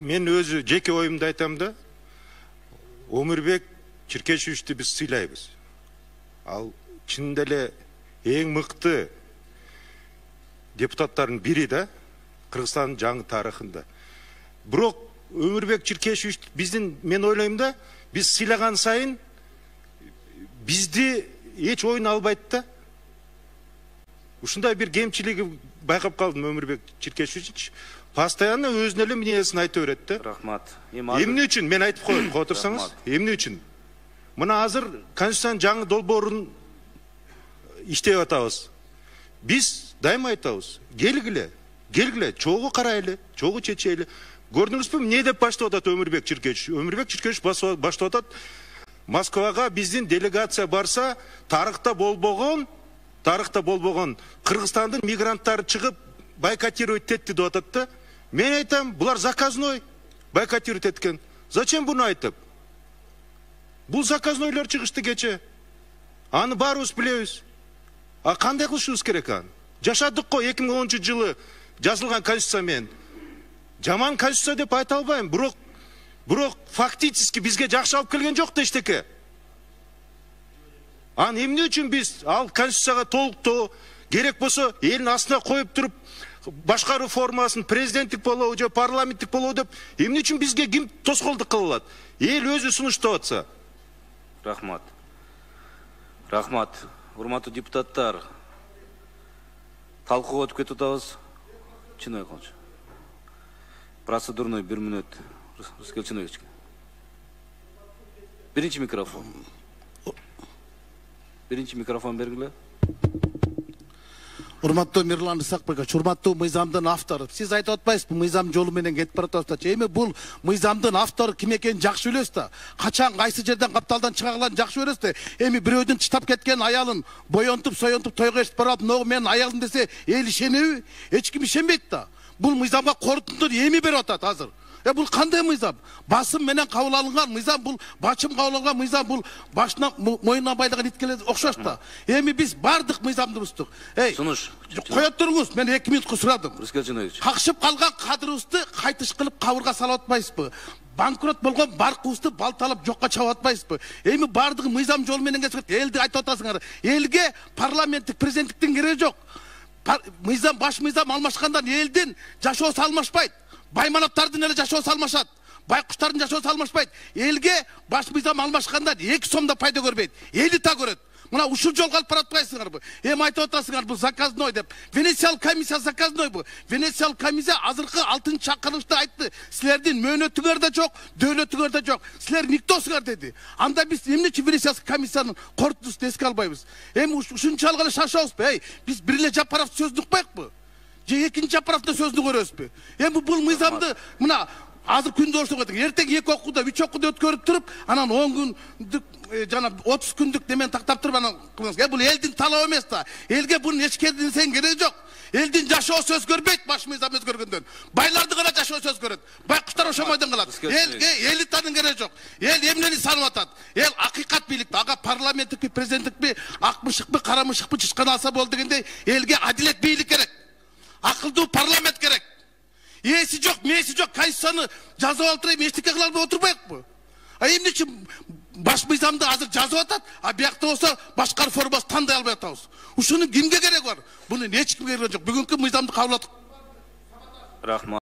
Мен өзі жеке ойымды айтам да, Өмірбек Черкешевичті біз сыйлайбыз. Ал чынында эле эң мыкты депутаттардын бири да Кыргызстандын жаңы тарыхында. Бирок Өмірбек Черкешевич биздин, мен ойлойм да, биз сыйлаган сайын бизди эч ойын албайт да. Ушундай бир кемчилиги байкап калдым. Өмірбек Черкешевич постоянно өзүнүн эле мнениясын айтып берет да. Рахмат. Эмне үчүн мен айтып коеюн, отурсаңыз, эмне үчүн? Мына азыр Конституциянын жаңы долбоорун иштеп атабыз. Биз дайыма айтабыз, келгиле, чогуу карайлы, чогуу чечели. Көрдүңүзбү, эмне деп баштап атат Өмірбек Черкешевич? Өмірбек Черкешевич баштап атат, Москвага биздин делегация барса, тарыхта болбогон Кыргызстандын мигранттары чыгып бойкотировать этти деп атат да. Мен айтам, булар заказной бойкотировать эткен. Зачем буну айтып? Бул заказнойлор чыгышты кече. Аны баарыбыз билебиз. А кандай кылышыбыз керек аны? Жашадык го 2010-жылы жазылган конституция менен. Жаман конституция деп айта албайм, бирок фактически бизге жакшы алып келген жок да эчтеке. Аны эмне үчүн биз ал конституцияга толуктоо керек болсо элдин астына коюп туруп башкаруу формасын президенттик болобу же парламенттик болобу деп эмне үчүн бизге ким тоскоолдук кыла алат? Эл өзү сунуштап атса. Рахмат. Рахмат. Урматтуу депутаттар, талкууга өтүп кетип атабыз. Чынай Колч. Процедурный 1 минут. Рыскел Чынович. Биринчи микрофон. Биринчи микрофон бергиле. Урматтуу Мирлан Исакбекович, урматтуу мыйзамдын автору. Сиз айтып атпайсызбы, мыйзам жолу менен кетип баратабыз. Эми бул мыйзамдын автору ким экенин жакшы билебиз да. Качан кайсы жерден капталдан чыгагаларын жакшы билебиз да. Эми бирөөдүн чытап кеткен аялын боёнтуп, соёнтуп тойго эшип барып, "Могу менин аялым" десе, эл ишенеби? Эч ким ишенбейт да. Бул мыйзамга корутундур эми берип атат азыр. Бул кандай мыйзам? Басым менен кабыл алынган мыйзам, бул бачым кабыл алган мыйзам, бул башына моюнуна байлаган иткеле окшош да. Эми биз бардык мыйзамды буздук. Сунуш. Коя туруңуз, мен 2 минутка сурадым. Рыскел Чынович. Какшып калган кадырыбызды кайтыш кылып кабырга салып атпайсызбы? Банкрот болгон баркыбызды балталап жокко чабып атпайсызбы? Эми бардыгы мыйзам жолу менен кетип, элди айтып атасыңар. Элге парламенттик, президенттиктин кереги жок. Мыйзам, баш мыйзам алмашкандан элдин жашоосу алмашпайт. Баймановтардын эле жашоосу алмашат. Байкуштардын жашоосу алмашпайт. Элге баш мыйзам алмашкандан 2 сомдо пайда көрбөйт. Эли та көрөт. Мына ушул жолго алып баратпайсыңарбы? Эми айтып атасыңар, бул заказной деп. Венециялык комиссия заказной бу. Венециялык комиссия азыркы 6-чакырылышта айтты. Силердин мөөнөтүңөр да жок, дөөлөтүңөр да жок. Силер никтосуңар деди. Анда биз эмне үчүн Венециялык комиссиянын корутундусун эске албайбыз? Эми ушунчалык эле шашабызбы? Биз бир эле Жапаровду сөздүн укпайыкпы? Же экинчи Жапаровду сөздүн көрөбүзбү? Эми бул мыйзамды мына азыр күндө ошто кетип, эртең 2 окууда, 3 окууда өткөрүп туруп, анан 10 күндүк жана 30 күндүк немен тактап туруп анан кылыңыз. Бул элдин талабы эмес да. Элге бунун эч кердин кереги жок. Элдин жашоосу өзгөрбөйт баш мыйзам өзгөргөндөн. Байларды гана жашоосу өзгөрөт. Байкуштар ошомойдон калат. Элге элитанын кереги жок. Эл эмнени санап атат? Эл акыйкат бийликти. Ага парламенттикпи, президенттикпи, акмышыкпы, карамышыкпы чычкан алса болду дегендей, элге адилет бийлик керек. Акылдуу парламент керек. Эси жок, меси жок, конституцияны жазып алдырып, эчтеке кыла албай отурбайыкпы? Эмне үчүн баш мыйзамды азыр жазып атат, а биякта болсо башкаруу формасын тандай албай атабыз? Ушунун кимге кереги бар? Бунун эч кимге кереги жок. Бүгүнкү мыйзамды кабыл алдык. Рахмат.